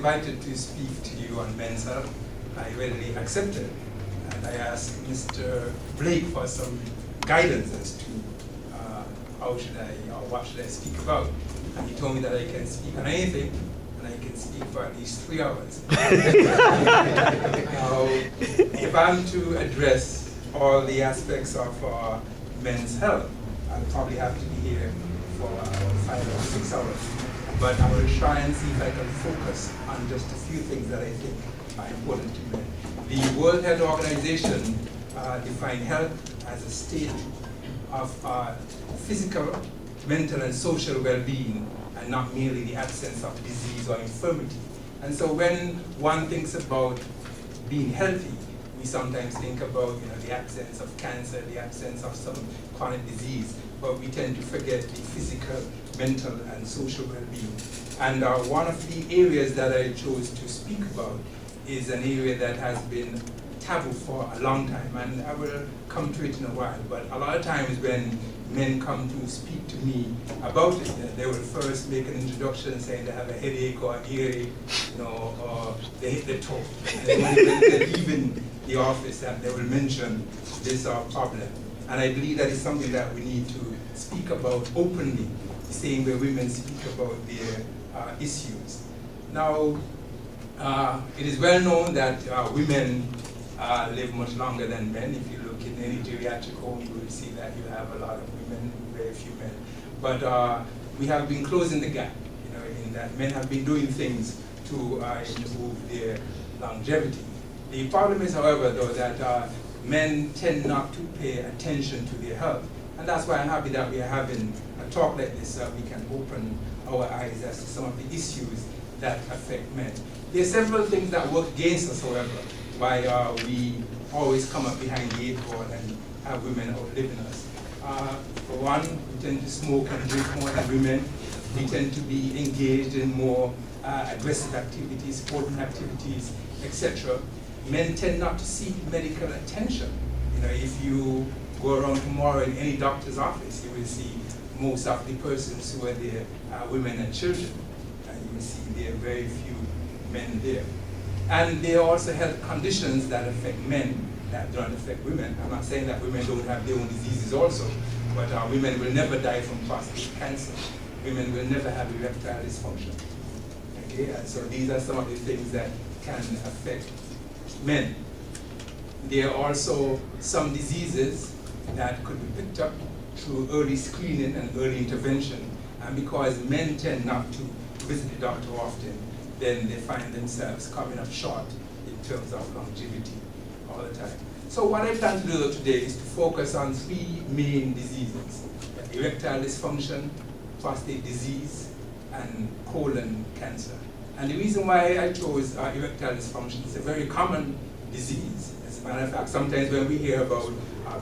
invited to speak to you on men's health, I readily accepted. And I asked Mr. Blake for some guidance as to how should I, or what should I speak about. And he told me that I can speak on anything, and I can speak for at least 3 hours. Now, if I'm to address all the aspects of men's health, I'll probably have to be here for 5 or 6 hours. But I will try and see if I can focus on just a few things that I think are important to men. The World Health Organization defined health as a state of physical, mental, and social well-being, and not merely the absence of disease or infirmity. And so when one thinks about being healthy, we sometimes think about the absence of cancer, the absence of some chronic disease, but we tend to forget the physical, mental, and social well-being. And one of the areas that I chose to speak about is an area that has been taboo for a long time, and I will come to it in a while. But a lot of times when men come to speak to me about it, they will first make an introduction saying they have a headache or an earache, or they hit the toe. And then when they're leaving the office, and they will mention this problem. And I believe that is something that we need to speak about openly, the same way women speak about their issues. Now, it is well known that women live much longer than men. If you look in any geriatric home, you will see that you have a lot of women, very few men. But we have been closing the gap, in that men have been doing things to improve their longevity. The problem is, however, though, that men tend not to pay attention to their health. And that's why I'm happy that we are having a talk like this, so we can open our eyes as to some of the issues that affect men. There are several things that work against us, however, why we always come up behind the 8 ball and have women outliving us. For one, we tend to smoke and drink more than women. We tend to be engaged in more aggressive activities, sporting activities, etc. Men tend not to seek medical attention. If you go around tomorrow in any doctor's office, you will see most of the persons who are there are women and children. And you will see there are very few men there. And there are also health conditions that affect men that don't affect women. I'm not saying that women don't have their own diseases also, but women will never die from prostate cancer. Women will never have erectile dysfunction. Okay, and so these are some of the things that can affect men. There are also some diseases that could be picked up through early screening and early intervention. And because men tend not to visit the doctor often, then they find themselves coming up short in terms of longevity all the time. So what I plan to do today is to focus on 3 main diseases: erectile dysfunction, prostate disease, and colon cancer. And the reason why I chose erectile dysfunction is a very common disease. As a matter of fact, sometimes when we hear about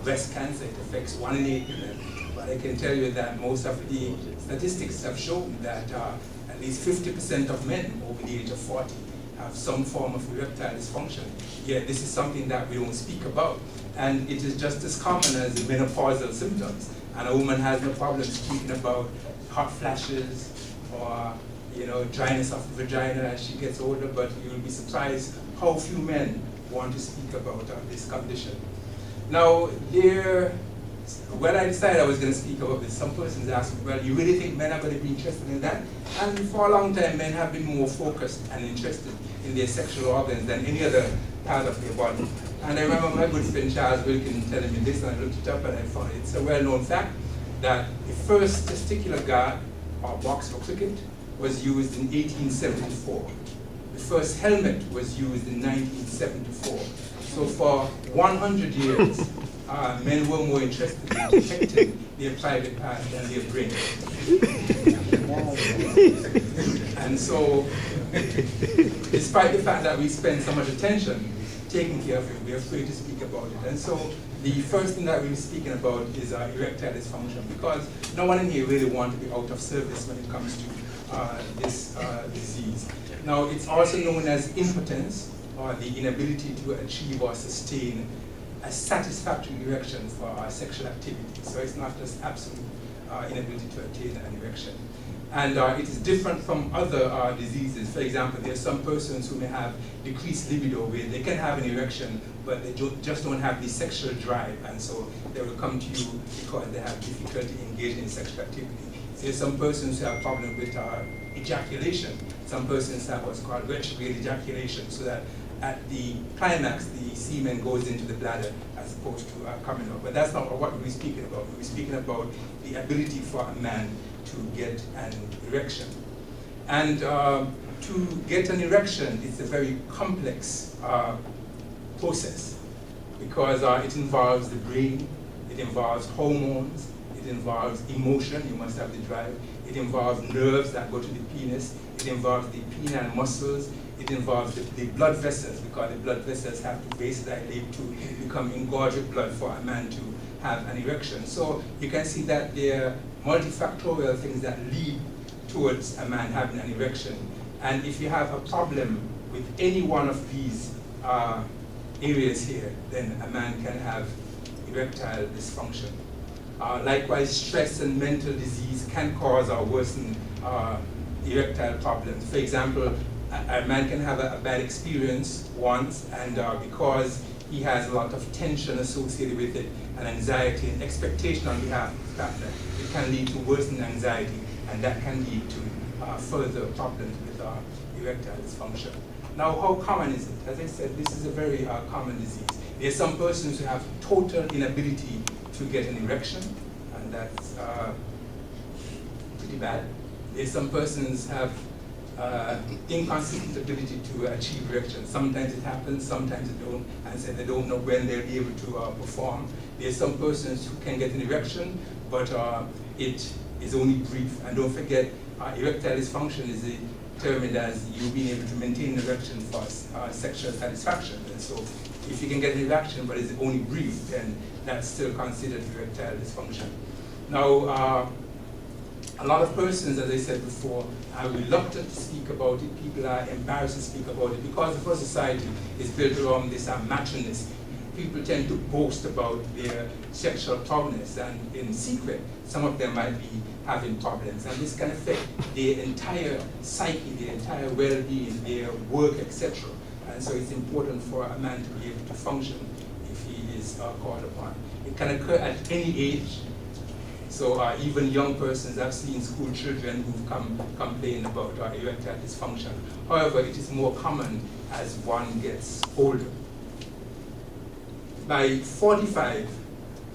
breast cancer, it affects 1 in 8 women. But I can tell you that most of the statistics have shown that at least 50% of men over the age of 40 have some form of erectile dysfunction. Yet this is something that we don't speak about. And it is just as common as the menopausal symptoms. And a woman has no problem speaking about hot flashes or dryness of the vagina as she gets older, but you'll be surprised how few men want to speak about this condition. Now, when I decided I was going to speak about this, some persons asked me, well, you really think men are going to be interested in that? And for a long time, men have been more focused and interested in their sexual organs than any other part of their body. And I remember my good friend Charles Wilkinson telling me this, and I looked it up and I found it's a well-known fact that the first testicular guard or box for cricket was used in 1874. The first helmet was used in 1974. So for 100 years, men were more interested in protecting their private parts than their brain. And so, despite the fact that we spend so much attention taking care of it, we're afraid to speak about it. And so, the first thing that we're speaking about is erectile dysfunction, because no one in here really wants to be out of service when it comes to this disease. Now, it's also known as impotence, or the inability to achieve or sustain a satisfactory erection for sexual activity. So it's not just absolute inability to attain an erection. And it is different from other diseases. For example, there are some persons who may have decreased libido where they can have an erection, but they just don't have the sexual drive, and so they will come to you because they have difficulty engaging in sexual activity. So there are some persons who have problems with ejaculation. Some persons have what's called retrograde ejaculation, so that at the climax, the semen goes into the bladder as opposed to coming out. But that's not what we're speaking about. We're speaking about the ability for a man to get an erection. And to get an erection is a very complex process because it involves the brain, it involves hormones, it involves emotion, you must have the drive, it involves nerves that go to the penis, it involves the penile muscles, it involves the blood vessels, because the blood vessels have to vasodilate to become engorged with blood for a man to have an erection. So you can see that there are multifactorial things that lead towards a man having an erection. And if you have a problem with any one of these areas here, then a man can have erectile dysfunction. Likewise, stress and mental disease can cause or worsen erectile problems. For example, a man can have a bad experience once, and because he has a lot of tension associated with it, and anxiety and expectation on behalf of his partner, it can lead to worsened anxiety, and that can lead to further problems with erectile dysfunction. Now, how common is it? As I said, this is a very common disease. There are some persons who have total inability to get an erection, and that's pretty bad. There are some persons have inconsistent ability to achieve erection. Sometimes it happens, sometimes it don't, and so they don't know when they'll be able to perform. There are some persons who can get an erection, but it is only brief. And don't forget, erectile dysfunction is determined as you being able to maintain an erection for sexual satisfaction. And so if you can get an erection, but it's only brief, then that's still considered erectile dysfunction. Now, a lot of persons, as I said before, are reluctant to speak about it. People are embarrassed to speak about it because the whole society is built around this macho-ness. People tend to boast about their sexual prowess, and in secret, some of them might be having problems. And this can affect their entire psyche, their entire well-being, their work, etc. And so it's important for a man to be able to function if he is called upon. It can occur at any age. So even young persons, I've seen school children who've come complain about erectile dysfunction. However, it is more common as one gets older. By 45,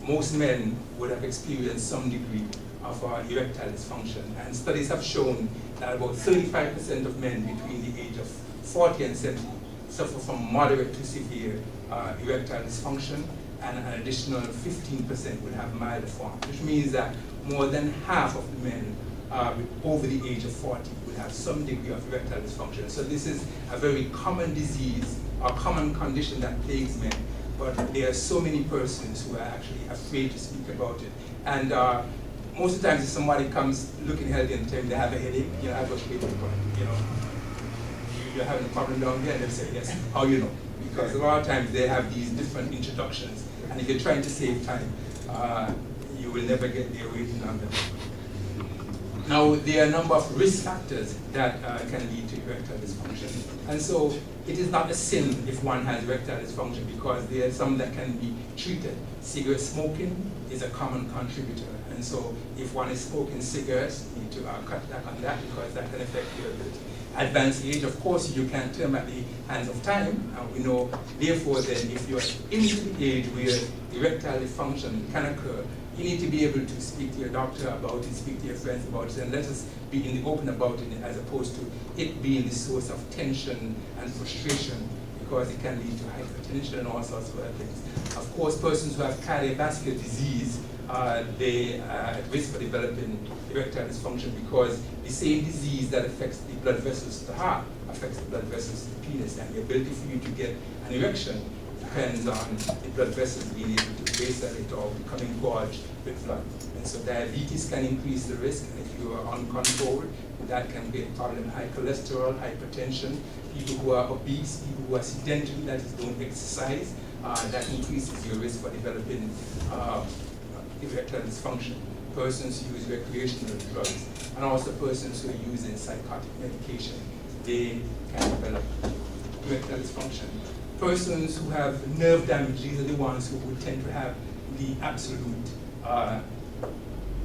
most men would have experienced some degree of erectile dysfunction. And studies have shown that about 35% of men between the age of 40 and 70 suffer from moderate to severe erectile dysfunction, and an additional 15% would have milder forms, which means that more than half of the men over the age of 40 would have some degree of erectile dysfunction. So this is a very common disease, a common condition that plagues men, but there are so many persons who are actually afraid to speak about it. And most of the times if somebody comes looking healthy and telling them they have a headache, you know, I go straight to the point, you know, you're having a problem down there, and they'll say, yes, how you know? Because a lot of times they have these different introductions, and if you're trying to save time, you will never get there waiting on them. Now, there are a number of risk factors that can lead to erectile dysfunction. And so it is not a sin if one has erectile dysfunction, because there are some that can be treated. Cigarette smoking is a common contributor. And so if one is smoking cigarettes, you need to cut back on that, because that can affect your ability. Advanced age, of course, you can't term at the hands of time, and we know, therefore, then, if you're into the age where erectile dysfunction can occur, you need to be able to speak to your doctor about it, speak to your friends about it, and let us be in the open about it, as opposed to it being the source of tension and frustration, because it can lead to hypertension and all sorts of other things. Of course, persons who have cardiovascular disease, they are at risk for developing erectile dysfunction, because the same disease that affects the blood vessels to the heart affects the blood vessels to the penis, and the ability for you to get an erection depends on the blood vessels being able to vasodilate or becoming engorged with blood. And so diabetes can increase the risk, and if you are uncontrolled, that can be a problem. High cholesterol, hypertension, people who are obese, people who are sedentary, that is, don't exercise, that increases your risk for developing erectile dysfunction. persons who use recreational drugs, and also persons who are using psychotic medication, they can develop erectile dysfunction. Persons who have nerve damage, these are the ones who would tend to have the absolute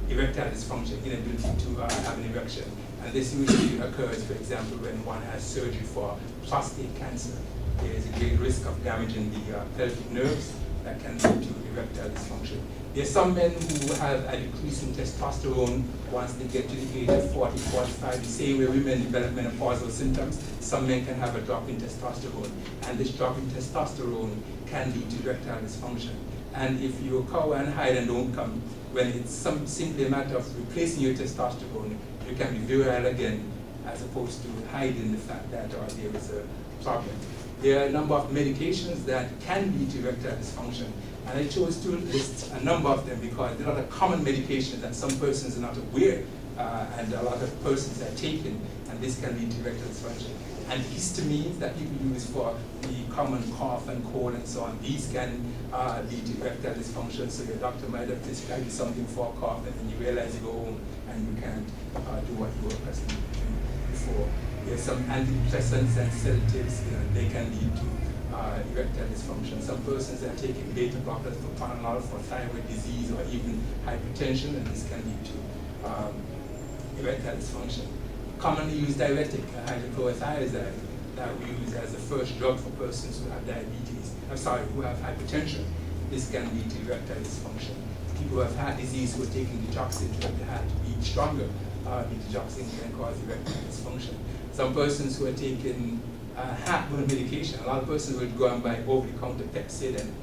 erectile dysfunction, inability to have an erection. And this usually occurs, for example, when one has surgery for prostate cancer. There is a great risk of damaging the pelvic nerves that can lead to erectile dysfunction. There are some men who have a decrease in testosterone once they get to the age of 40, 45. The same way women develop menopausal symptoms, some men can have a drop in testosterone. And this drop in testosterone can lead to erectile dysfunction. And if you cower and hide and don't come, when it's simply a matter of replacing your testosterone, you can be virile again, as opposed to hiding the fact that there is a problem. There are a number of medications that can lead to erectile dysfunction. And I chose to list a number of them because there are a lot of common medications that some persons are not aware, and a lot of persons are taking, and this can lead to erectile dysfunction. And histamines that people use for the common cough and cold and so on, these can lead to erectile dysfunction. So your doctor might have prescribed you something for a cough, and then you realize you go home and you can't do what you were accustomed to do before. There's some antidepressants and sedatives, they can lead to erectile dysfunction. Some persons are taking beta blockers for Panadol for thyroid disease or even hypertension, and this can lead to erectile dysfunction. Commonly used diuretic, hydrochlorothiazide, that we use as the first drug for persons who have diabetes, who have hypertension. This can lead to erectile dysfunction. People who have heart disease who are taking digoxin to have the heart beat stronger, the digoxin can cause erectile dysfunction. Some persons who are taking heartburn medication, a lot of persons will go and buy over-the-counter Pepcid and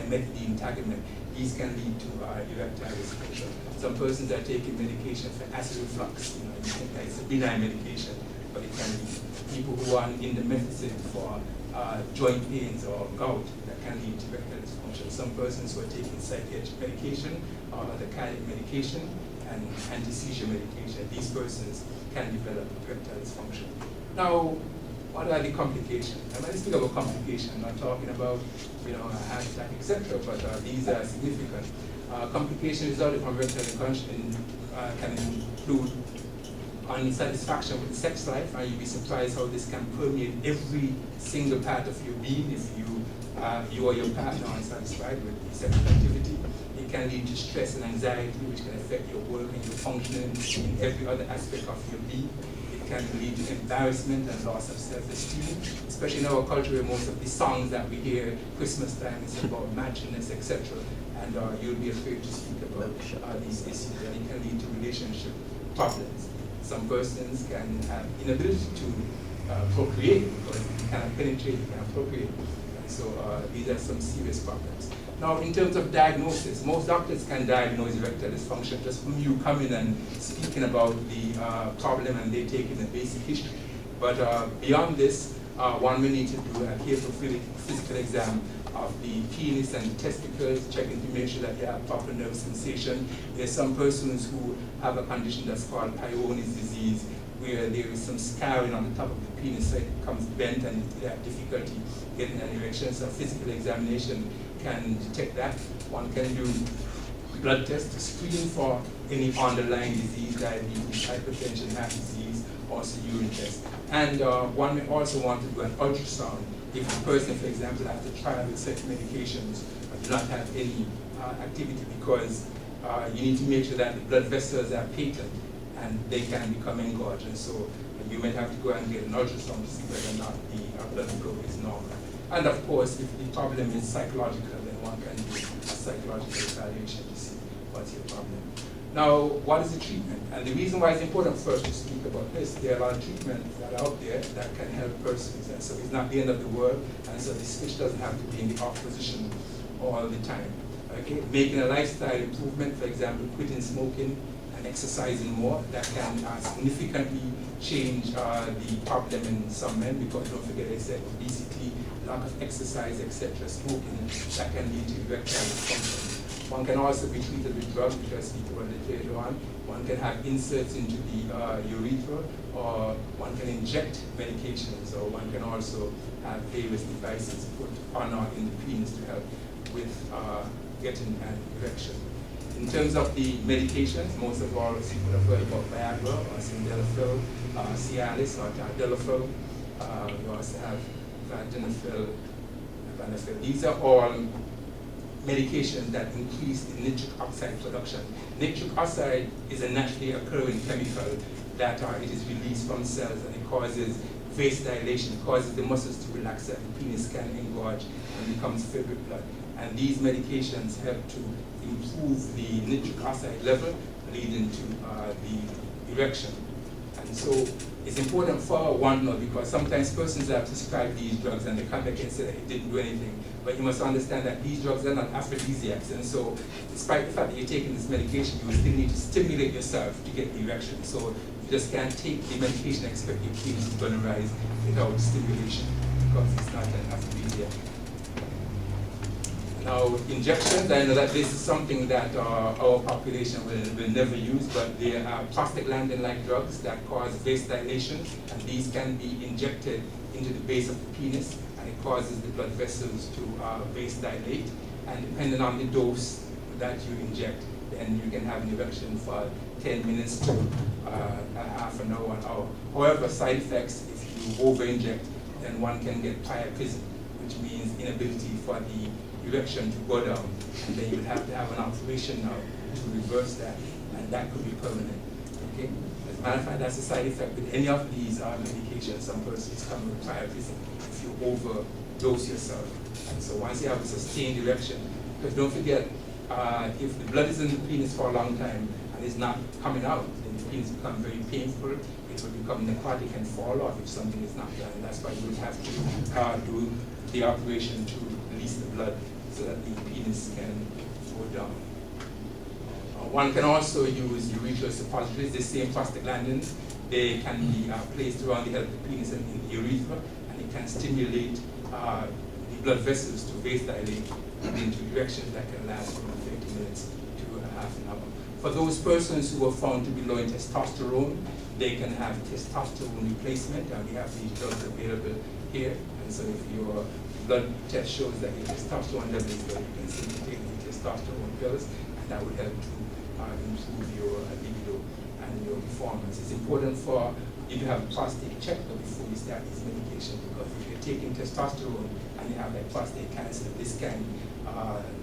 methylene antagonist. These can lead to erectile dysfunction. Some persons are taking medication for acid reflux. You think that it's a benign medication, but it can be people who are in the medicine for joint pains or gout that can lead to erectile dysfunction. Some persons who are taking psychiatric medication or other cardiac medication and anti-seizure medication, these persons can develop erectile dysfunction. Now, what are the complications? And when I speak about complications, I'm not talking about a heart attack, etc., but these are significant. Complications resulting from erectile dysfunction can include unsatisfaction with sex life, and you'll be surprised how this can permeate every single part of your being if you or your partner are unsatisfied with the sexual activity. It can lead to stress and anxiety, which can affect your work and your functioning in every other aspect of your being. It can lead to embarrassment and loss of self-esteem, especially in our culture where most of the songs that we hear Christmas time is about matchiness, etc. And you'll be afraid to speak about these issues, and it can lead to relationship problems. Some persons can have inability to procreate because you cannot penetrate, you cannot procreate. And so these are some serious problems. Now, in terms of diagnosis, most doctors can diagnose erectile dysfunction just from you coming and speaking about the problem and they taking the basic history. But beyond this, one will need to do a careful physical exam of the penis and the testicles, checking to make sure that they have proper nerve sensation. There's some persons who have a condition that's called Peyronie's disease, where there is some scarring on the top of the penis, so it becomes bent and they have difficulty getting an erection. So physical examination can detect that. One can do blood tests to screen for any underlying disease, diabetes, hypertension, heart disease, also urine test. And one may also want to do an ultrasound if the person, for example, after trial with certain medications do not have any activity, because you need to make sure that the blood vessels are patent and they can become engorged. And so you may have to go and get an ultrasound to see whether or not the blood flow is normal. And of course, if the problem is psychological, then one can do a psychological evaluation to see what's your problem. Now, what is the treatment? And the reason why it's important first to speak about this, there are a lot of treatments that are out there that can help persons. And so it's not the end of the world, and so the switch doesn't have to be in the off position all the time. Okay? Making a lifestyle improvement, for example, quitting smoking and exercising more, that can significantly change the problem in some men, because don't forget I said obesity, lack of exercise, etc., smoking, that can lead to erectile dysfunction. One can also be treated with drugs, which I speak about later on. One can have inserts into the urethra, or one can inject medications, or one can also have various devices put on or in the penis to help with getting an erection. In terms of the medications, most of all people have heard about Viagra, or sildenafil, Cialis, or tadalafil. We also have vardenafil, Vanafil. These are all medications that increase the nitric oxide production. Nitric oxide is a naturally occurring chemical that it is released from cells, and it causes vasodilation, it causes the muscles to relax and the penis can engorge and becomes filled with blood. And these medications help to improve the nitric oxide level, leading to the erection. And so it's important for one to know, because sometimes persons are prescribed these drugs and they come back and say that it didn't do anything. But you must understand that these drugs are not aphrodisiacs, and so despite the fact that you're taking this medication, you still need to stimulate yourself to get the erection. So you just can't take the medication and expect your penis is going to rise without stimulation, because it's not an aphrodisiac. Now, injections, I know that this is something that our population will never use, but they are prostaglandin-like drugs that cause vasodilation, and these can be injected into the base of the penis, and it causes the blood vessels to vasodilate. And depending on the dose that you inject, then you can have an erection for 10 minutes to a half an hour, an hour. However, side effects, if you over-inject, then one can get priapism, which means inability for the erection to go down, and then you would have to have an operation now to reverse that, and that could be permanent. Okay? As a matter of fact, that's a side effect with any of these medications. Some persons come with priapism if you overdose yourself. And so once you have a sustained erection, because don't forget, if the blood is in the penis for a long time and it's not coming out, then the penis becomes very painful. It will become necrotic and fall off if something is not done. And that's why you would have to do the operation to release the blood so that the penis can go down. One can also use urethral suppositories, the same prostaglandins. They can be placed around the head of the penis and in the urethra, and it can stimulate the blood vessels to vasodilate into erections that can last from 30 minutes to a half an hour. For those persons who are found to be low in testosterone, they can have testosterone replacement, and we have these drugs available here. And so if your blood test shows that your testosterone level is low, you can simply take the testosterone pills, and that would help to improve your libido and your performance. It's important for you to have a prostate checkup before you start these medications, because if you're taking testosterone and you have like prostate cancer, this can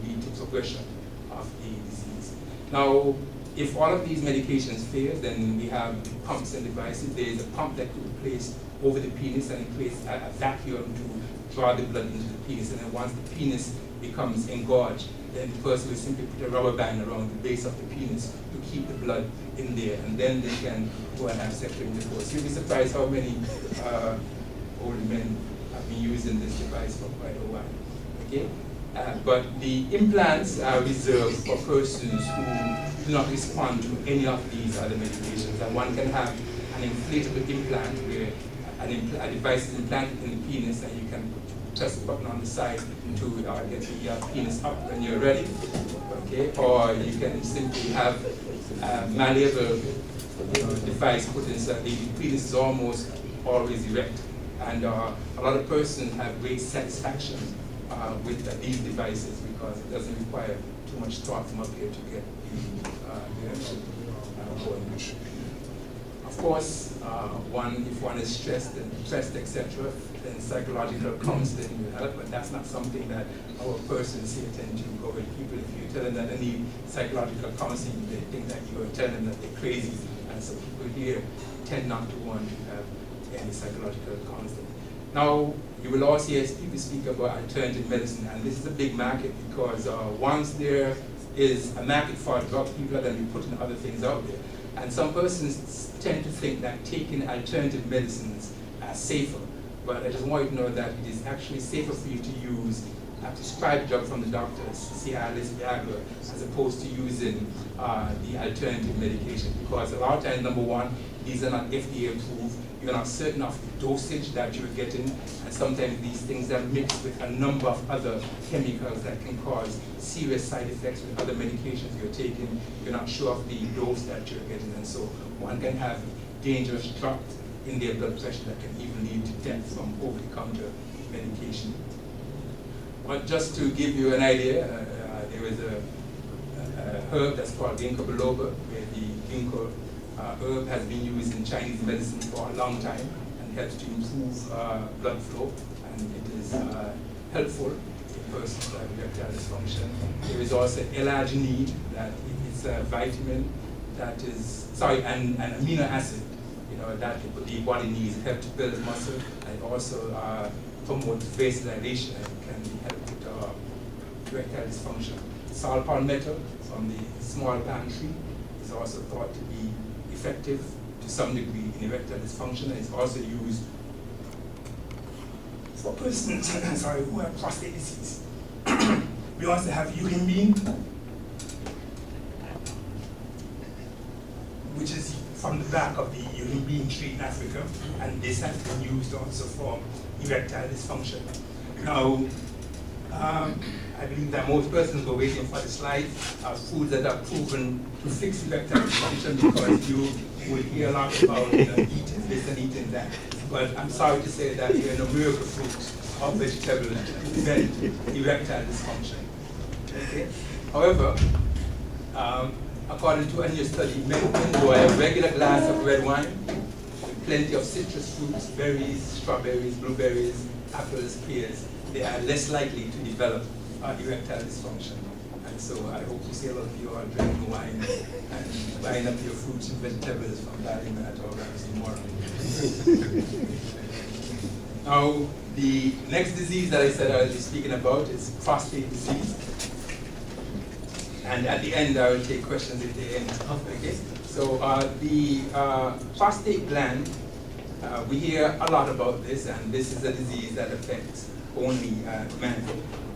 lead to progression of the disease. Now, if all of these medications fail, then we have pumps and devices. There is a pump that could be placed over the penis, and it creates a vacuum to draw the blood into the penis. And then once the penis becomes engorged, then the person will simply put a rubber band around the base of the penis to keep the blood in there, and then they can go and have sexual intercourse. You'll be surprised how many older men have been using this device for quite a while. Okay? But the implants are reserved for persons who do not respond to any of these other medications. And one can have an inflatable implant where a device is implanted in the penis, and you can press the button on the side to get the penis up when you're ready. Okay? Or you can simply have a malleable device put inside. The penis is almost always erect. And a lot of persons have great satisfaction with these devices, because it doesn't require too much thought from up here to get the erection going. Of course, if one is stressed and depressed, etc., then psychological counseling will help, but that's not something that our persons here tend to go with people. If you tell them that they need psychological counseling, they think that you are telling them that they're crazy, and so people here tend not to want to have any psychological counseling. Now, you will also hear people speak about alternative medicine, and this is a big market, because once there is a market for a drug, people are going to be putting other things out there. And some persons tend to think that taking alternative medicines are safer, but I just want you to know that it is actually safer for you to use a prescribed drug from the doctors, Cialis, Viagra, as opposed to using the alternative medication, because a lot of times, number one, these are not FDA approved. You're not certain of the dosage that you're getting, and sometimes these things are mixed with a number of other chemicals that can cause serious side effects with other medications you're taking. You're not sure of the dose that you're getting, and so one can have dangerous drop in their blood pressure that can even lead to death from over-the-counter medication. But just to give you an idea, there was a herb that's called ginkgo biloba, where the ginkgo herb has been used in Chinese medicine for a long time and helps to improve blood flow, and it is helpful in persons who have erectile dysfunction. There is also L-arginine, that it's a vitamin that is, and amino acid, that the body needs. It helps to build muscle, and it also promotes vasodilation and can help with erectile dysfunction. Saw palmetto from the small palm tree is also thought to be effective to some degree in erectile dysfunction, and it's also used for persons who have prostate disease. We also have urine bean, which is from the back of the urine bean tree in Africa, and this has been used also for erectile dysfunction. Now, I believe that most persons were waiting for the slides of foods that are proven to fix erectile dysfunction, because you will hear a lot about eating this and eating that. But I'm sorry to say that there are no miracle fruits or vegetables that prevent erectile dysfunction. Okay? However, according to a new study, men who enjoy a regular glass of red wine with plenty of citrus fruits, berries, strawberries, blueberries, apples, pears, they are less likely to develop erectile dysfunction. And so I hope to see a lot of you are drinking wine and buying up your fruits and vegetables from Darling at Organics tomorrow. Now, the next disease that I said I will be speaking about is prostate disease. And at the end, I will take questions at the end. Okay? So the prostate gland, we hear a lot about this, and this is a disease that affects only men.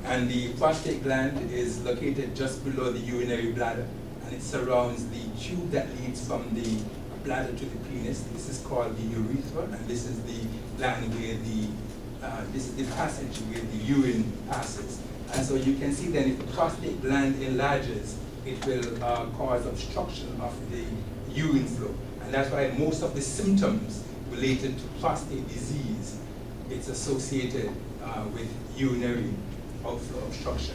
And the prostate gland is located just below the urinary bladder, and it surrounds the tube that leads from the bladder to the penis. This is called the urethra, and this is the gland where this is the passage where the urine passes. And so you can see then if the prostate gland enlarges, it will cause obstruction of the urine flow. And that's why most of the symptoms related to prostate disease, it's associated with urinary outflow obstruction.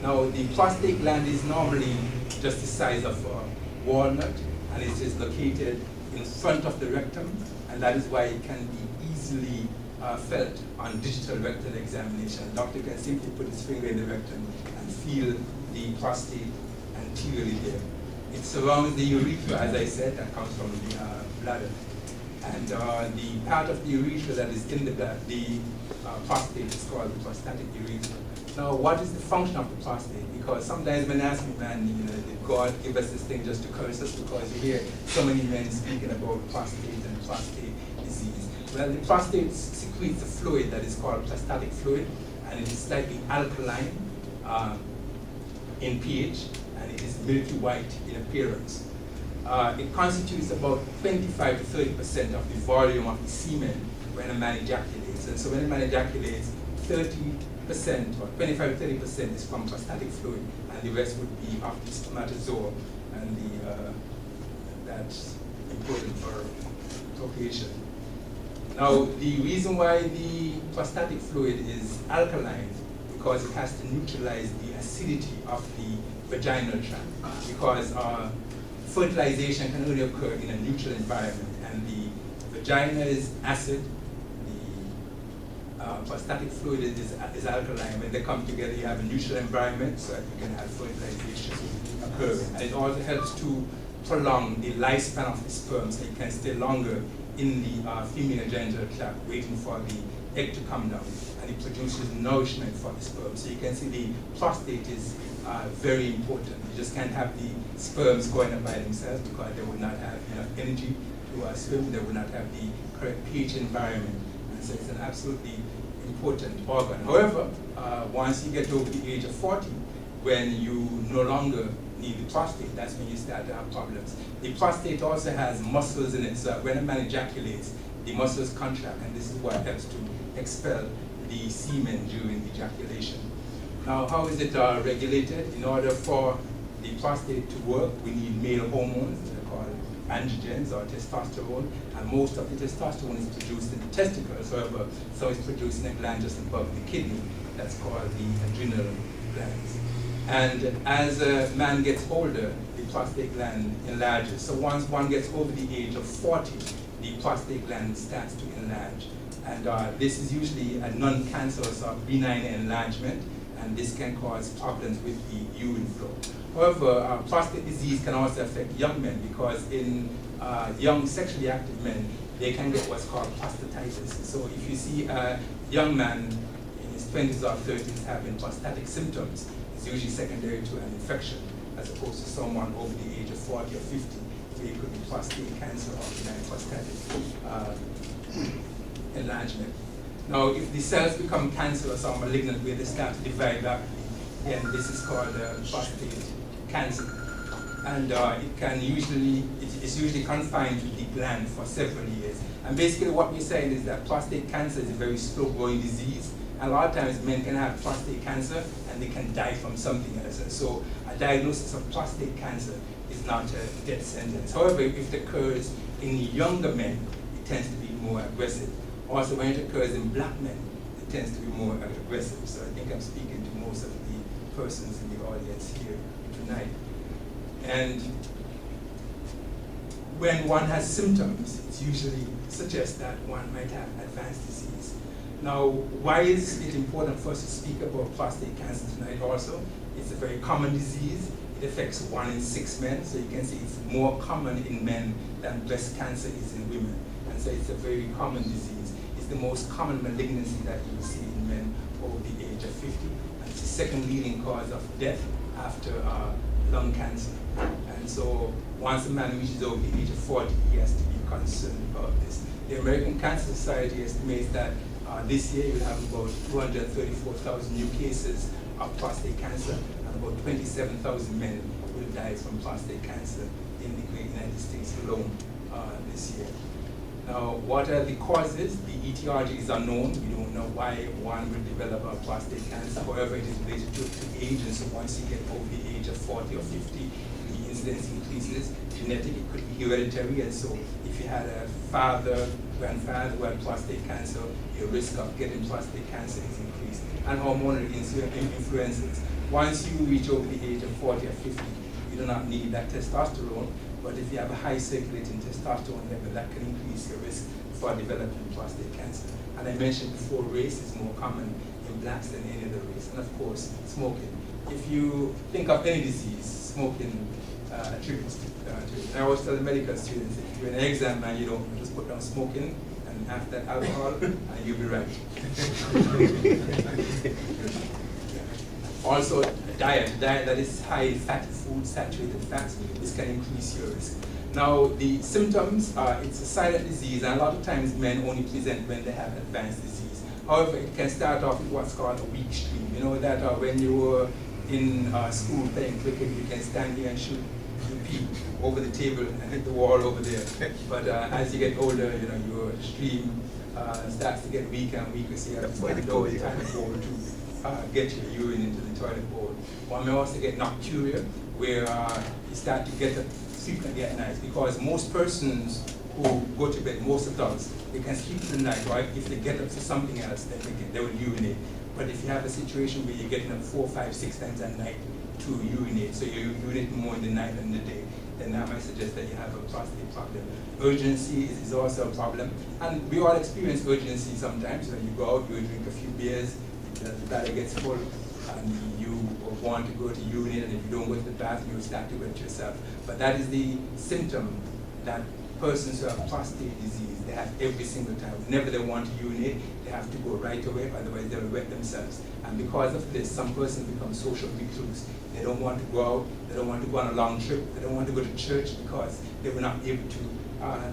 Now, the prostate gland is normally just the size of a walnut, and it is located in front of the rectum, and that is why it can be easily felt on digital rectal examination. The doctor can simply put his finger in the rectum and feel the prostate anteriorly there. It surrounds the urethra, as I said, that comes from the bladder. And the part of the urethra that is in the prostate is called the prostatic urethra. Now, what is the function of the prostate? Because sometimes men ask me, man, did God give us this thing just to curse us? Because you hear so many men speaking about prostate and prostate disease. Well, the prostate secretes a fluid that is called prostatic fluid, and it is slightly alkaline in pH, and it is milky white in appearance. It constitutes about 25 to 30% of the volume of the semen when a man ejaculates. And so when a man ejaculates, 30% or 25 to 30% is from prostatic fluid, and the rest would be of the spermatozoa, and that's important for procreation. Now, the reason why the prostatic fluid is alkaline, because it has to neutralize the acidity of the vaginal tract, because fertilization can only occur in a neutral environment, and the vagina is acid, the prostatic fluid is alkaline. When they come together, you have a neutral environment so that you can have fertilization occurring. And it also helps to prolong the lifespan of the sperm, so it can stay longer in the female genital tract, waiting for the egg to come down, and it produces nourishment for the sperm. So you can see the prostate is very important. You just can't have the sperms going up by themselves, because they would not have enough energy to swim. They would not have the correct pH environment, and so it's an absolutely important organ. However, once you get over the age of 40, when you no longer need the prostate, that's when you start to have problems. The prostate also has muscles in it, so when a man ejaculates, the muscles contract, and this is what helps to expel the semen during ejaculation. Now, how is it regulated? In order for the prostate to work, we need male hormones, they're called androgens or testosterone, and most of the testosterone is produced in the testicles. However, so it's produced in a gland just above the kidney, that's called the adrenal glands. And as a man gets older, the prostate gland enlarges. So once one gets over the age of 40, the prostate gland starts to enlarge. And this is usually a non-cancerous or benign enlargement, and this can cause problems with the urine flow. However, prostate disease can also affect young men, because in young sexually active men, they can get what's called prostatitis. So if you see a young man in his 20s or 30s having prostatic symptoms, it's usually secondary to an infection, as opposed to someone over the age of 40 or 50, where it could be prostate cancer or benign prostatic enlargement. Now, if the cells become cancerous or malignant, where they start to divide rapidly, then this is called prostate cancer. And it's usually confined to the gland for several years. And basically what we're saying is that prostate cancer is a very slow-growing disease. And a lot of times men can have prostate cancer and they can die from something else. And so a diagnosis of prostate cancer is not a death sentence. However, if it occurs in younger men, it tends to be more aggressive. Also, when it occurs in black men, it tends to be more aggressive. So I think I'm speaking to most of the persons in the audience here tonight. And when one has symptoms, it usually suggests that one might have advanced disease. Now, why is it important for us to speak about prostate cancer tonight also? It's a very common disease. It affects 1 in 6 men, so you can see it's more common in men than breast cancer is in women. And so it's a very common disease. It's the most common malignancy that you see in men over the age of 50. And it's the second leading cause of death after lung cancer. And so once a man reaches over the age of 40, he has to be concerned about this. The American Cancer Society estimates that this year you'll have about 234,000 new cases of prostate cancer, and about 27,000 men will die from prostate cancer in the great United States alone this year. Now, what are the causes? The etiology is unknown. We don't know why one will develop a prostate cancer. However, it is related to age, and so once you get over the age of 40 or 50, the incidence increases. Genetic, it could be hereditary, and so if you had a father, grandfather who had prostate cancer, your risk of getting prostate cancer is increased. And hormonal influences. Once you reach over the age of 40 or 50, you do not need that testosterone, but if you have a high circulating testosterone level, that can increase your risk for developing prostate cancer. And I mentioned before, race is more common in blacks than any other race, and of course, smoking. If you think of any disease, smoking attributes to it. And I always tell the medical students, if you're an exam man, you don't just put down smoking, and after that alcohol, and you'll be right. Also, diet that is high in fatty foods, saturated fats, this can increase your risk. Now, the symptoms, it's a silent disease, and a lot of times men only present when they have advanced disease. However, it can start off with what's called a weak stream. You know that when you were in school playing cricket, you can stand here and shoot the pea over the table and hit the wall over there. But as you get older, you know, your stream starts to get weaker and weaker, so you have to stand over the toilet bowl to get your urine into the toilet bowl. One may also get nocturia, where you start to get up frequently at night, because most persons who go to bed, most adults, they can sleep through the night, right? If they get up for something else, then they will urinate. But if you have a situation where you're getting up 4, 5, 6 times at night to urinate, so you're urinating more in the night than in the day, then that might suggest that you have a prostate problem. Urgency is also a problem. And we all experience urgency sometimes. When you go out, you drink a few beers, the bladder gets full, and you want to go to urinate, and if you don't go to the bathroom, you start to wet yourself. But that is the symptom that persons who have prostate disease, they have every single time. Whenever they want to urinate, they have to go right away, otherwise they will wet themselves. And because of this, some persons become social recluse. They don't want to go out, they don't want to go on a long trip, they don't want to go to church because they were not able to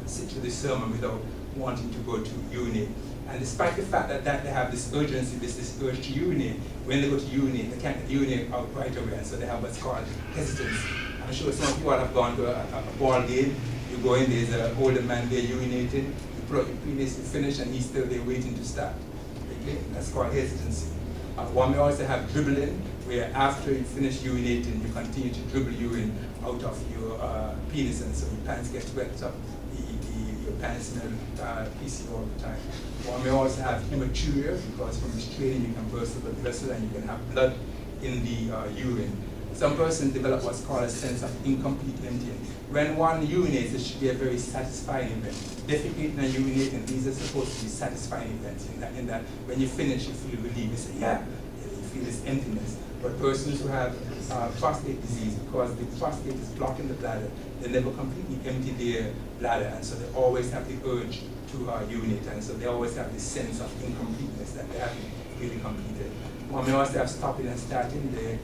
sit through the sermon without wanting to go to urinate. And despite the fact that they have this urgency, this urge to urinate, when they go to urinate, they can't urinate out right away, and so they have what's called hesitance. I'm sure some of you all have gone to a ball game. You go in, there's an older man there urinating, you pull out your penis, you finish, and he's still there waiting to start. Okay? That's called hesitancy. One may also have dribbling, where after you finish urinating, you continue to dribble urine out of your penis, and so your pants get wet up. Your pants smell pissy all the time. One may also have hematuria, because from this training you can burst the blood vessel and you can have blood in the urine. Some persons develop what's called a sense of incomplete emptying. When one urinates, it should be a very satisfying event. Defecating and urinating, these are supposed to be satisfying events in that when you finish, you feel relief. You say, yeah, you feel this emptiness. But persons who have prostate disease, because the prostate is blocking the bladder, they never completely empty their bladder, and so they always have the urge to urinate, and so they always have this sense of incompleteness that they haven't really completed. One may also have stopping and starting, they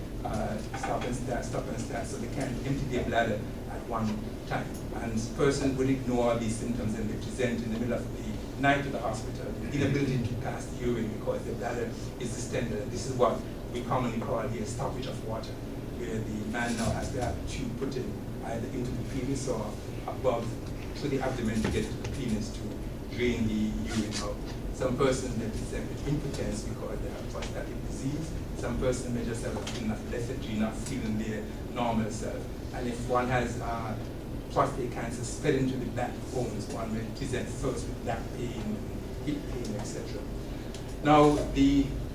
stop and start, so they can't empty their bladder at one time. And persons would ignore these symptoms and they present in the middle of the night to the hospital, the inability to pass the urine because their bladder is distended. And this is what we commonly call here stoppage of water, where the man now has to have a tube put in either into the penis or above to the abdomen to get to the penis to drain the urine out. Some persons may present with impotence because they have prostatic disease. Some persons may just have a feeling of lethargy, not feeling their normal self. And if one has prostate cancer spread into the backbones, one may present first with back pain, hip pain, etc. Now,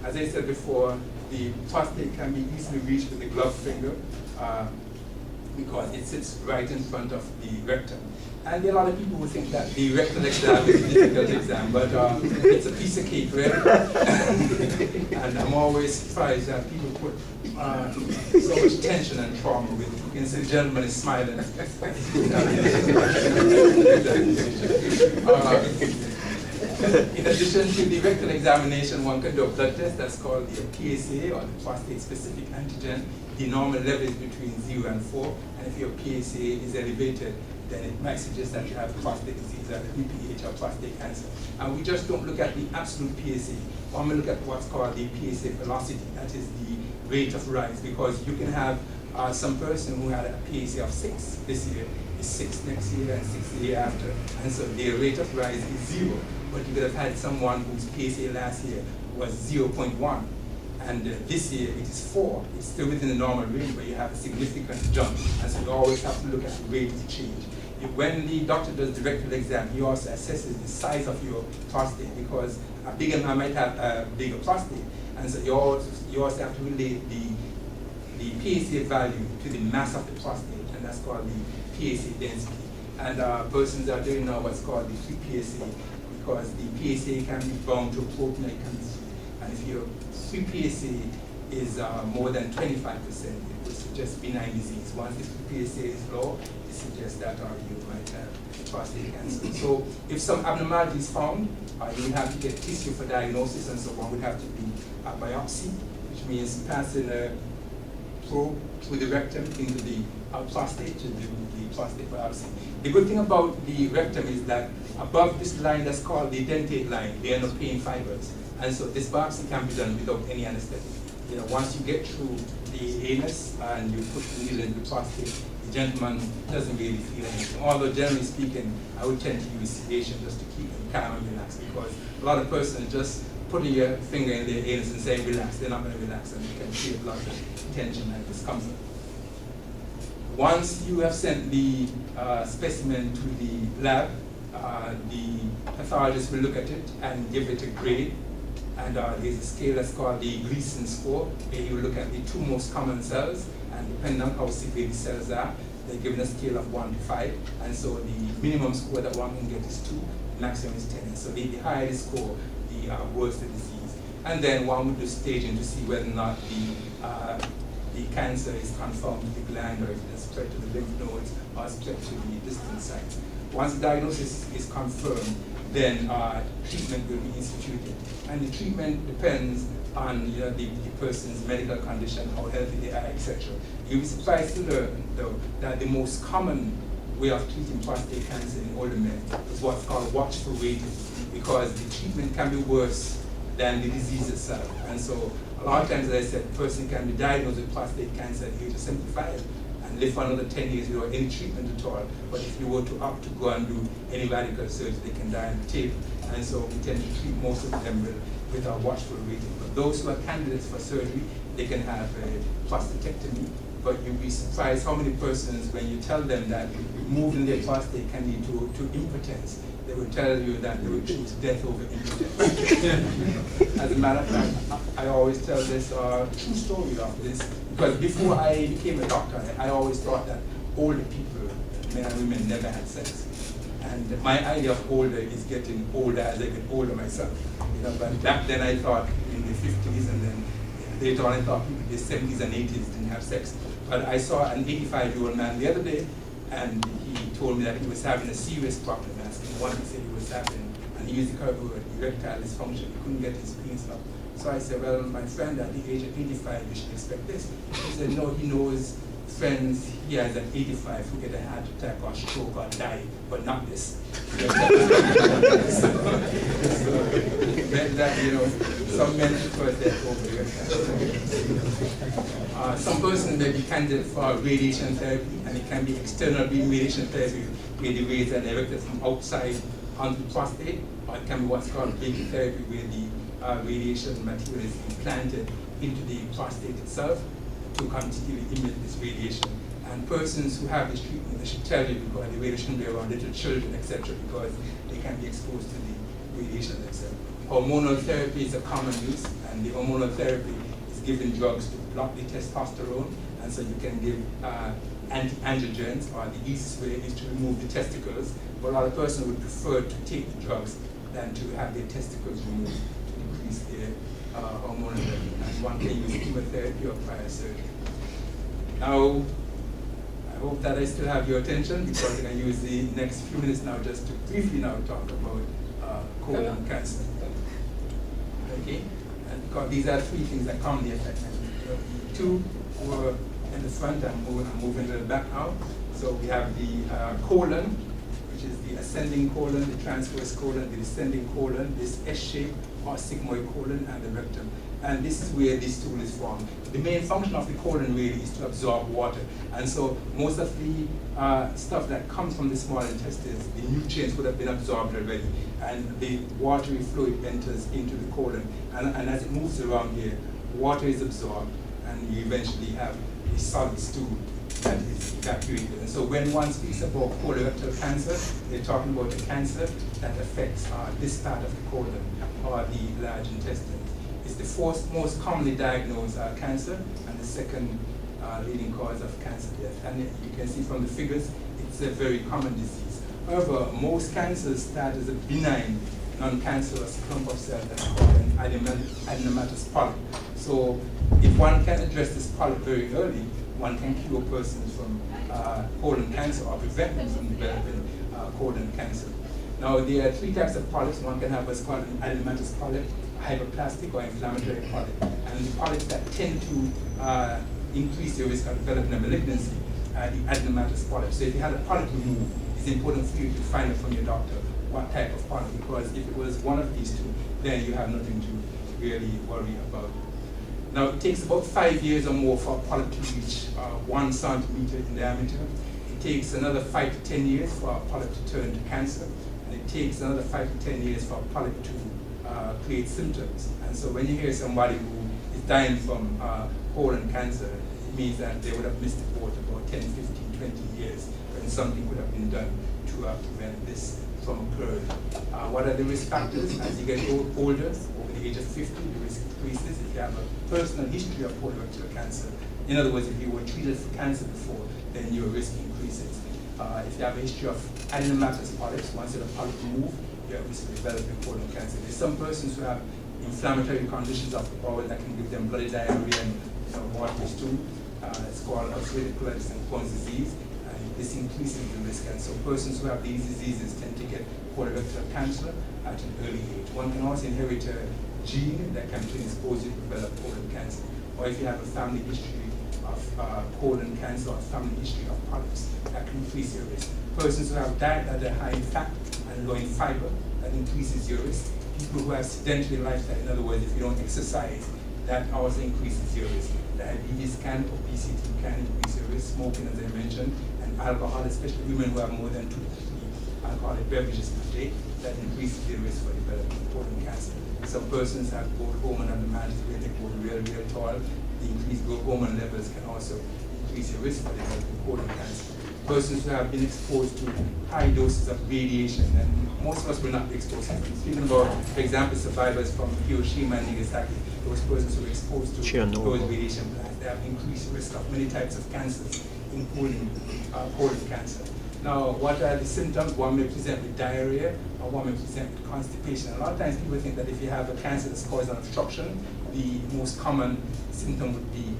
as I said before, the prostate can be easily reached with the glove finger because it sits right in front of the rectum. And there are a lot of people who think that the rectal exam is a difficult exam, but it's a piece of cake, right? And I'm always surprised that people put so much tension and trauma with it. You can see the gentleman is smiling. In addition to the rectal examination, one can do a blood test that's called the PSA, or the prostate-specific antigen. The normal level is between 0 and 4, and if your PSA is elevated, then it might suggest that you have prostate disease, either BPH or prostate cancer. And we just don't look at the absolute PSA. One may look at what's called the PSA velocity, that is the rate of rise, because you can have some person who had a PSA of 6 this year, is 6 next year, and 6 the year after, and so their rate of rise is 0. But you could have had someone whose PSA last year was 0.1, and this year it is 4. It's still within the normal range, but you have a significant jump, and so you always have to look at the rate of change. When the doctor does the rectal exam, he also assesses the size of your prostate, because a bigger man might have a bigger prostate, and so you also have to relate the PSA value to the mass of the prostate, and that's called the PSA density. And persons are doing now what's called the free PSA, because the PSA can be bound to a protein, it can be free. And if your free PSA is more than 25%, it would suggest benign disease. Once the free PSA is low, it suggests that you might have prostate cancer. So if some abnormality is found, you would have to get tissue for diagnosis, and so one would have to do a biopsy, which means passing a probe through the rectum into the prostate to do the prostate biopsy. The good thing about the rectum is that above this line that's called the dentate line, there are no pain fibers. And so this biopsy can be done without any anesthetic. You know, once you get through the anus and you put the needle in the prostate, the gentleman doesn't really feel anything. Although generally speaking, I would tend to use sedation just to keep them calm and relaxed, because a lot of persons just putting your finger in their anus and saying relax, they're not going to relax, and you can feel a lot of tension and discomfort. Once you have sent the specimen to the lab, the pathologist will look at it and give it a grade. And there's a scale that's called the Gleason score, where you look at the 2 most common cells, and depending on how severe the cells are, they're given a scale of 1 to 5. And so the minimum score that one can get is 2, the maximum is 10. And so the higher the score, the worse the disease. And then one would do staging to see whether or not the cancer is conformed to the gland, or if it has spread to the lymph nodes, or spread to the distant sites. Once the diagnosis is confirmed, then treatment will be instituted. And the treatment depends on the person's medical condition, how healthy they are, etc. You'll be surprised to learn, though, that the most common way of treating prostate cancer in older men is what's called watchful waiting, because the treatment can be worse than the disease itself. And so a lot of times, as I said, a person can be diagnosed with prostate cancer at the age of 75 and live for another 10 years without any treatment at all. But if you were to opt to go and do any radical surgery, they can die on the table. And so we tend to treat most of them with our watchful waiting. But those who are candidates for surgery, they can have a prostatectomy. But you'll be surprised how many persons, when you tell them that removing their prostate can lead to impotence, they would tell you that they would choose death over impotence. As a matter of fact, I always tell this true story of this, because before I became a doctor, I always thought that older people, men and women, never had sex. And my idea of older is getting older as I get older myself. But back then I thought in the 50s, and then later on I thought people in the 70s and 80s didn't have sex. But I saw an 85-year-old man the other day, and he told me that he was having a serious problem. Asking what he said he was having, and he used the correct word, erectile dysfunction. He couldn't get his penis up. So I said, well, my friend, at the age of 85, you should expect this. He said, no, he knows friends he has at 85 who get a heart attack or stroke or die, but not this. Some men prefer death over some person may be candidate for radiation therapy, and it can be external beam radiation therapy, where the rays are directed from outside onto the prostate, or it can be what's called brachytherapy, where the radiation material is implanted into the prostate itself to continually emit this radiation. And persons who have this treatment, they should tell you, because the radiation will be around little children, etc., because they can be exposed to the radiation itself. Hormonal therapy is a common use, and the hormonal therapy is giving drugs to block the testosterone, and so you can give anti-androgens, or the easiest way is to remove the testicles, but a lot of persons would prefer to take the drugs than to have their testicles removed to decrease their hormonal level. And one can use chemotherapy or prior surgery. Now, I hope that I still have your attention, because I'm going to use the next few minutes now just to briefly now talk about colon cancer. Okay? And because these are three things that commonly affect men. Two were in the front, I'm moving to the back now. So we have the colon, which is the ascending colon, the transverse colon, the descending colon, this S-shape or sigmoid colon, and the rectum. And this is where this stool is formed. The main function of the colon really is to absorb water. And so most of the stuff that comes from the small intestines, the nutrients would have been absorbed already. And the watery fluid enters into the colon. And as it moves around here, water is absorbed, and you eventually have a solid stool that is evacuated. And so when one speaks about colorectal cancer, they're talking about a cancer that affects this part of the colon, or the large intestine. It's the fourth most commonly diagnosed cancer, and the second leading cause of cancer death. And you can see from the figures, it's a very common disease. However, most cancers start as a benign, non-cancerous clump of cells that's called an adenomatous polyp. So if one can address this polyp very early, one can cure persons from colon cancer or prevent them from developing colon cancer. Now, there are three types of polyps. One can have what's called an adenomatous polyp, hyperplastic or inflammatory polyp. And the polyps that tend to increase your risk of developing a malignancy are the adenomatous polyps. So if you had a polyp removed, it's important for you to find out from your doctor what type of polyp, because if it was one of these two, then you have nothing to really worry about. Now, it takes about 5 years or more for a polyp to reach 1 centimeter in diameter. It takes another 5 to 10 years for a polyp to turn to cancer. And it takes another 5 to 10 years for a polyp to create symptoms. And so when you hear somebody who is dying from colon cancer, it means that they would have missed the boat about 10, 15, 20 years when something could have been done to prevent this from occurring. What are the risk factors? As you get older, over the age of 50, the risk increases. If you have a personal history of colorectal cancer, in other words, if you were treated for cancer before, then your risk increases. If you have a history of adenomatous polyps, once the polyp removed, you have risk of developing colon cancer. There's some persons who have inflammatory conditions of the bowel that can give them bloody diarrhea and watery stool. It's called ulcerative colitis and Crohn's disease. This increases the risk, and so persons who have these diseases tend to get colorectal cancer at an early age. One can also inherit a gene that can predispose you to develop colon cancer. Or if you have a family history of colon cancer or family history of polyps, that can increase your risk. Persons who have diet that are high in fat and low in fiber, that increases your risk. People who have sedentary lifestyle, in other words, if you don't exercise, that also increases your risk. Diabetes can, obesity can increase your risk. Smoking, as I mentioned, and alcohol, especially women who have more than 2 to 3 alcoholic beverages per day, that increases their risk for developing colon cancer. Some persons have growth hormone abnormalities where they grow real tall. The increased growth hormone levels can also increase your risk for developing colon cancer. Persons who have been exposed to high doses of radiation, and most of us will not be exposed to it. Speaking about, for example, survivors from Hiroshima and Nagasaki, those persons who were exposed to those radiation blasts, they have increased risk of many types of cancers, including colon cancer. Now, what are the symptoms? One may present with diarrhea, or one may present with constipation. A lot of times people think that if you have a cancer that's caused an obstruction, the most common symptom would be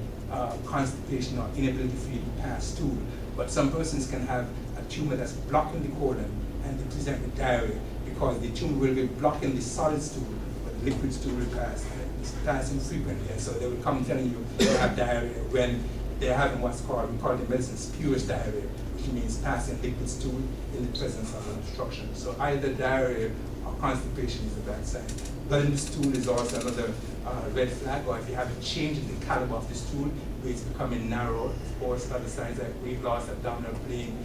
constipation or inability for you to pass stool. But some persons can have a tumor that's blocking the colon and they present with diarrhea because the tumor will be blocking the solid stool, but the liquid stool will pass. And it's passing frequently, and so they will come telling you they have diarrhea when they're having what's called, we call it in medicine, spurious diarrhea, which means passing liquid stool in the presence of an obstruction. So either diarrhea or constipation is a bad sign. Blood in the stool is also another red flag, or if you have a change in the caliber of the stool, where it's becoming narrow, of course, other signs like weight loss, abdominal pain,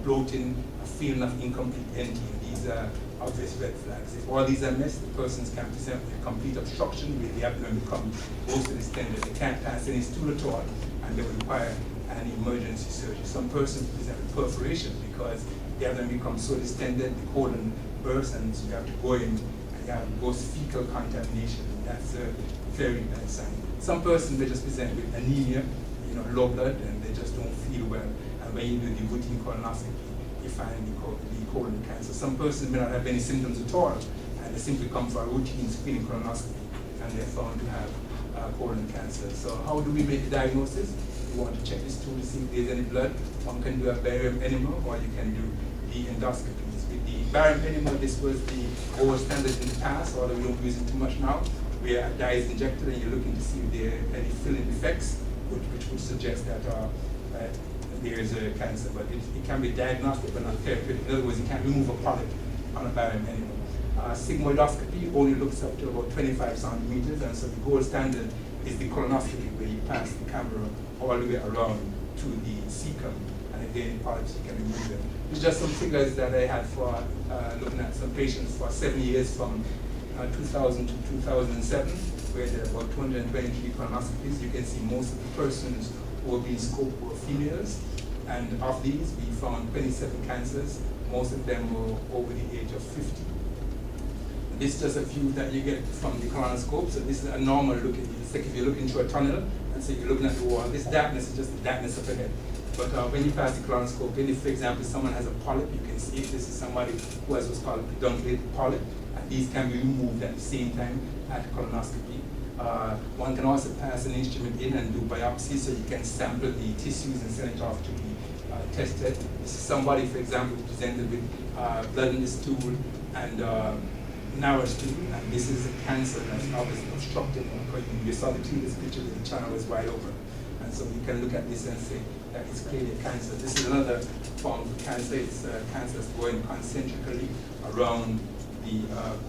bloating, a feeling of incomplete emptying. These are obvious red flags. If all these are missed, the persons can present with complete obstruction, where the abdomen becomes most distended. They can't pass any stool at all, and they will require an emergency surgery. Some persons present with perforation because the abdomen becomes so distended, the colon bursts, and so you have to go in and you have gross fecal contamination. That's a very bad sign. Some persons may just present with anemia, low blood, and they just don't feel well. And when you do the routine colonoscopy, you find the colon cancer. Some persons may not have any symptoms at all, and they simply come for a routine screening colonoscopy, and they're found to have colon cancer. So how do we make the diagnosis? You want to check this stool to see if there's any blood. One can do a barium enema, or you can do the endoscopies. With the barium enema, this was the gold standard in the past, although we don't use it too much now, where a dye is injected and you're looking to see if there are any filling defects, which would suggest that there is a cancer. But it can be diagnostic but not therapeutic. In other words, you can't remove a polyp on a barium enema. Sigmoidoscopy only looks up to about 25 centimeters, and so the gold standard is the colonoscopy, where you pass the camera all the way around to the cecum, and if there are any polyps, you can remove them. These are just some figures that I had for looking at some patients for 7 years from 2000 to 2007, where there were about 223 colonoscopies. You can see most of the persons who were being scoped were females, and of these, we found 27 cancers. Most of them were over the age of 50. This is just a view that you get from the colonoscope. So this is a normal look at you. It's like if you're looking through a tunnel, and so you're looking at the wall. This darkness is just the darkness of the head. But when you pass the colonoscope, and if, for example, someone has a polyp, you can see if this is somebody who has what's called a pedunculated polyp, and these can be removed at the same time at colonoscopy. One can also pass an instrument in and do biopsy, so you can sample the tissues and send it off to be tested. This is somebody, for example, who presented with blood in the stool and narrow stool, and this is a cancer that's obviously obstructed. You saw the previous picture that the channel was wide open, and so you can look at this and say that it's clearly a cancer. This is another form of cancer. It's cancer that's going concentrically around the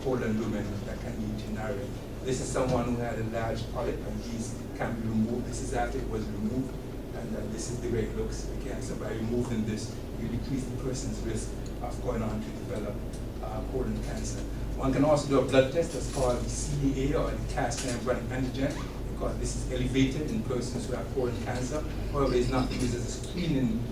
colon lumen that can lead to narrowing. This is someone who had a large polyp, and these can be removed. This is after it was removed, and this is the way it looks again. So by removing this, you decrease the person's risk of going on to develop colon cancer. One can also do a blood test that's called the CEA, or the cast membrane antigen, because this is elevated in persons who have colon cancer. However, it's not used as a screening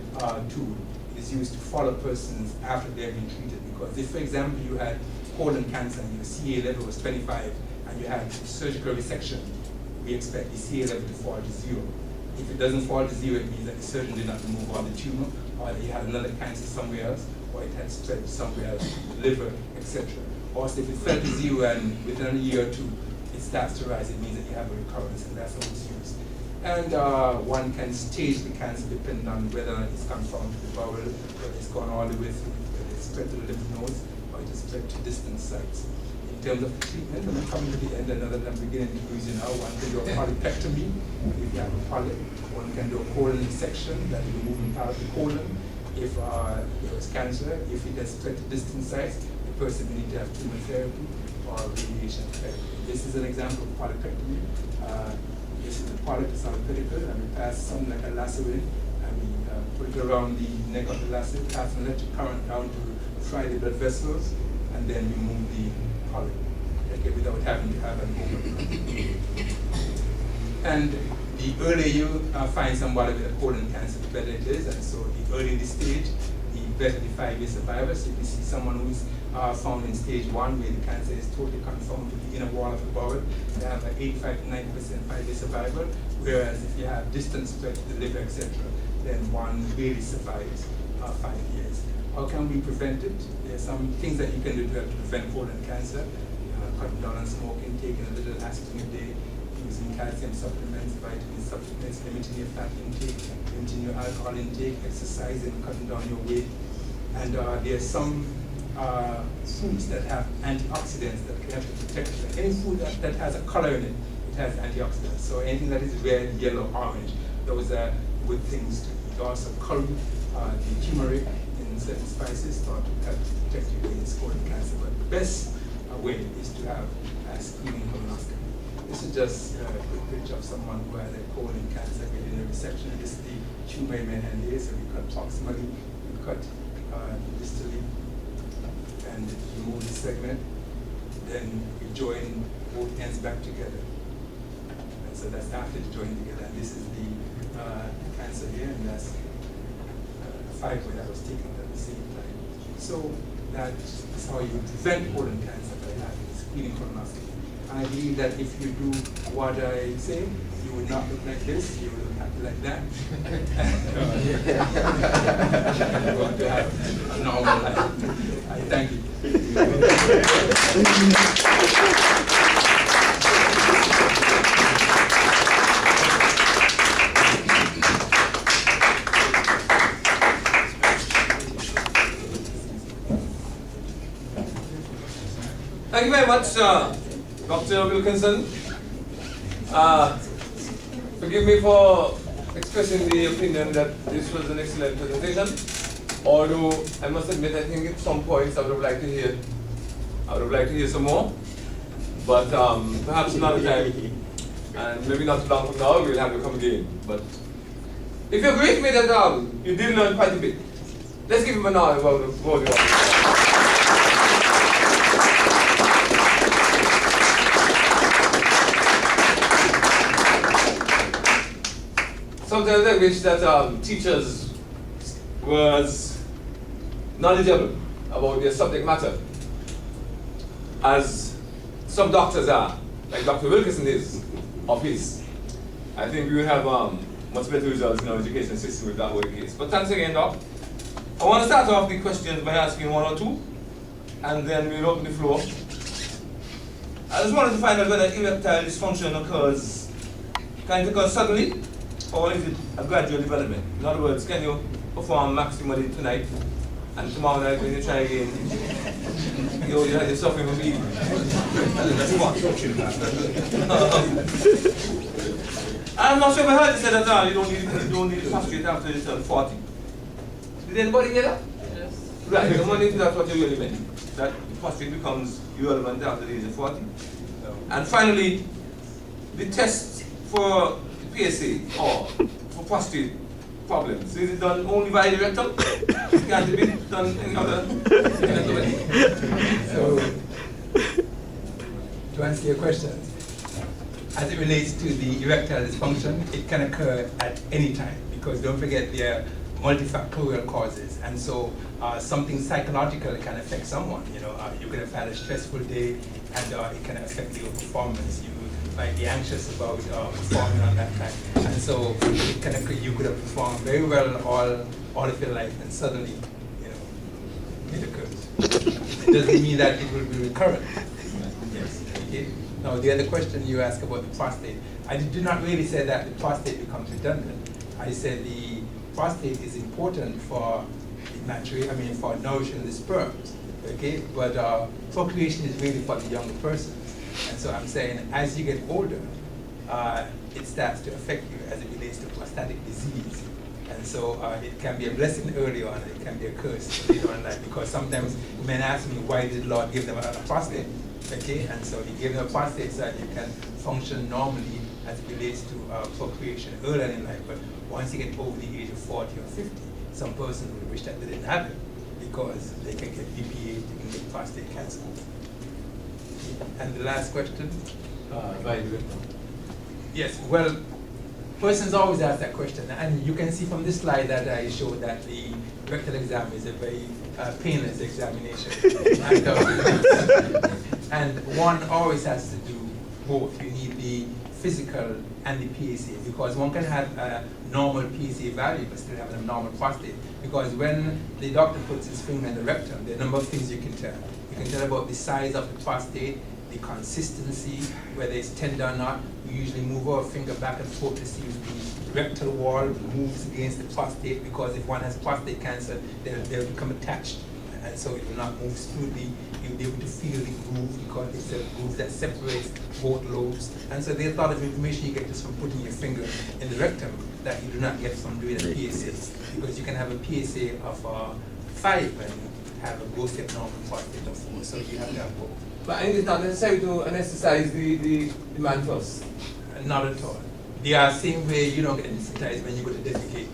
tool. It's used to follow persons after they've been treated. Because if, for example, you had colon cancer and your CEA level was 25, and you had surgical resection, we expect the CEA level to fall to 0. If it doesn't fall to 0, it means that the surgeon did not remove all the tumor, or that you had another cancer somewhere else, or it had spread somewhere else, the liver, etc. Also, if it fell to 0 and within a year or two it starts to rise, it means that you have a recurrence, and that's how it's used. And one can stage the cancer depending on whether or not it's confined to the bowel, whether it's gone all the way through, whether it's spread to the lymph nodes, or it is spread to distant sites. In terms of treatment, and I'm coming to the end, and now that I'm beginning to use now, one can do a polypectomy if you have a polyp. One can do a colon resection, that is removing part of the colon. If there was cancer, if it has spread to distant sites, the person may need to have chemotherapy or radiation therapy. This is an example of polypectomy. This is the polyp, it's on the pedicle, and we pass something like a lasso in, and we put it around the neck of the lasso, pass an electric current down to fry the blood vessels, and then remove the polyp, okay, without having to have an open. And the earlier you find somebody with a colon cancer, the better it is, and so the earlier the stage, the better the 5-year survival. So if you see someone who's found in stage 1, where the cancer is totally conformed to the inner wall of the bowel. They have an 85 to 90% 5-year survival, whereas if you have distant spread to the liver, etc., then one really survives 5 years. How can we prevent it? There are some things that you can do to prevent colon cancer. Cutting down on smoking, taking a little aspirin a day, using calcium supplements, vitamin supplements, limiting your fat intake, limiting your alcohol intake, exercising, cutting down your weight. And there's some foods that have antioxidants that can help to protect you. Any food that has a color in it, it has antioxidants. So anything that is red, yellow, orange, those are good things to eat. Also curry, the turmeric in certain spices thought to help protect you against colon cancer. But the best way is to have a screening colonoscopy. This is just a quick picture of someone who had a colon cancer getting a resection. This is the tumor in my hand here, so we cut proximally, we cut distally, and remove the segment. Then we join both ends back together. And so that's after the joining together. And this is the cancer here, and that's the fiber that was taken at the same time. So that is how you prevent colon cancer by having a screening colonoscopy. And I believe that if you do what I say, you will not look like this, you will look happy like that. You're going to have a normal life. I thank you. Thank you very much, Dr. Wilkinson. Forgive me for expressing the opinion that this was an excellent presentation. Although I must admit, I think at some points I would have liked to hear some more. But perhaps another time, and maybe not too long from now, we'll have to come again. But if you agree with me that you did learn quite a bit, let's give him an hour about the Sometimes I wish that teachers was knowledgeable about their subject matter, as some doctors are, like Dr. Wilkinson is of his. I think we would have much better results in our education system if that were the case. But thanks again, Doc. I want to start off the questions by asking one or two, and then we'll open the floor. I just wanted to find out whether erectile dysfunction occurs, can it occur suddenly, or is it a gradual development? In other words, can you perform maximally tonight, and tomorrow night when you try again, you're suffering from bleeding? That's one. I'm not sure if I heard you say that you don't need to prostrate after you turn 40. Did anybody hear that? Yes. Right, I'm wondering if that's what you really meant. That prostrate becomes irrelevant after the age of 40. No. And finally, the test for PSA or for prostate problems, is it done only by the rectum? Can't it be done any other way? So, to answer your question, as it relates to the erectile dysfunction, it can occur at any time, because don't forget there are multifactorial causes, and so something psychological can affect someone. You could have had a stressful day, and it can affect your performance. You might be anxious about performing on that time, and so it can occur. You could have performed very well all of your life, and suddenly, it occurs. It doesn't mean that it will be recurrent. Yes. Okay. Now, the other question you asked about the prostate, I did not really say that the prostate becomes redundant. I said the prostate is important for for nourishing the sperms, okay? But procreation is really for the younger person. And so I'm saying, as you get older, it starts to affect you as it relates to prostatic disease. And so it can be a blessing early on, and it can be a curse later on in life, because sometimes men ask me, why did the Lord give them a prostate? Okay, and so he gave them a prostate so that you can function normally as it relates to procreation earlier in life. But once you get over the age of 40 or 50, some person would wish that they didn't have it, because they can get BPH, they can get prostate cancer. And the last question? By the rectum. Yes, well, Persons always ask that question, and you can see from this slide that I showed that the rectal exam is a very painless examination. And one always has to do both. You need the physical and the PSA, because one can have a normal PSA value but still have a normal prostate. Because when the doctor puts his finger in the rectum, there are a number of things you can tell. You can tell about the size of the prostate, the consistency, whether it's tender or not. We usually move our finger back and forth to see if the rectal wall moves against the prostate, because if one has prostate cancer, they'll become attached, and so it will not move smoothly. You'll be able to feel the groove, because it's a groove that separates both lobes. And so there's a lot of information you get just from putting your finger in the rectum that you do not get from doing a PSA, because you can have a PSA of 5 and have a gross abnormal prostate of 4, so you have to have both. But it is not necessary to anesthetize the man first. Not at all. They are the same way you don't get anesthetized when you go to defecate.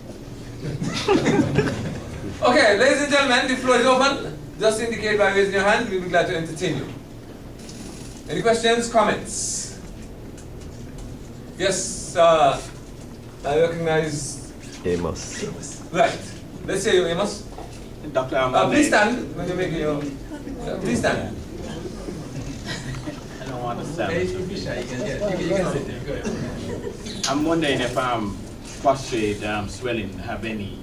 Okay, ladies and gentlemen, the floor is open. Just indicate by raising your hand. We'll be glad to entertain you. Any questions, comments? Yes, I recognize Amos. Right. Let's say you, Amos. Dr. Please stand when you're making your. Please stand. I don't want to stand. You can sit there. Go ahead. I'm wondering if prostate swelling have any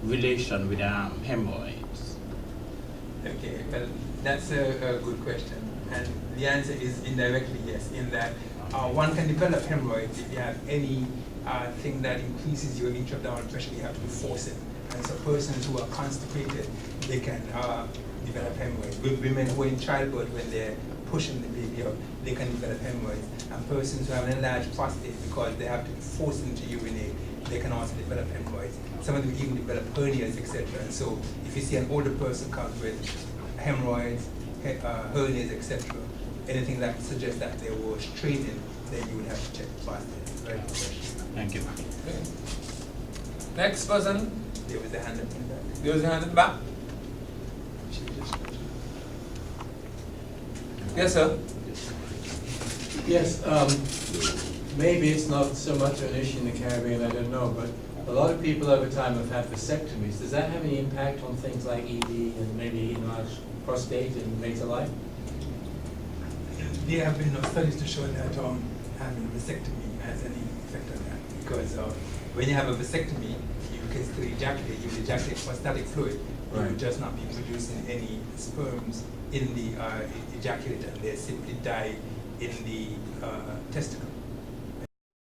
relation with hemorrhoids. Okay, well, that's a good question. And the answer is indirectly yes, in that one can develop hemorrhoids if you have any thing that increases your intra-abdominal pressure. You have to force it. And so persons who are constipated, they can develop hemorrhoids. With women who are in childbirth, when they're pushing the baby out, they can develop hemorrhoids. And persons who have an enlarged prostate, because they have to be forced into urinate, they can also develop hemorrhoids. Some of them even develop hernias, etc. And so if you see an older person come with hemorrhoids, hernias, etc., anything that suggests that they were straining, then you would have to check the prostate. Very good question. Thank you. Okay. Next person. There was a hand up in the back. There was a hand in the back. Yes, sir. Yes, maybe it's not so much an issue in the Caribbean, I don't know, but a lot of people over time have had vasectomies. Does that have any impact on things like ED and maybe enlarged prostate in later life? There have been no studies to show that having a vasectomy has any effect on that, because when you have a vasectomy, you can still ejaculate. You will ejaculate prostatic fluid. You will just not be producing any sperms in the ejaculator, and they simply die in the testicle.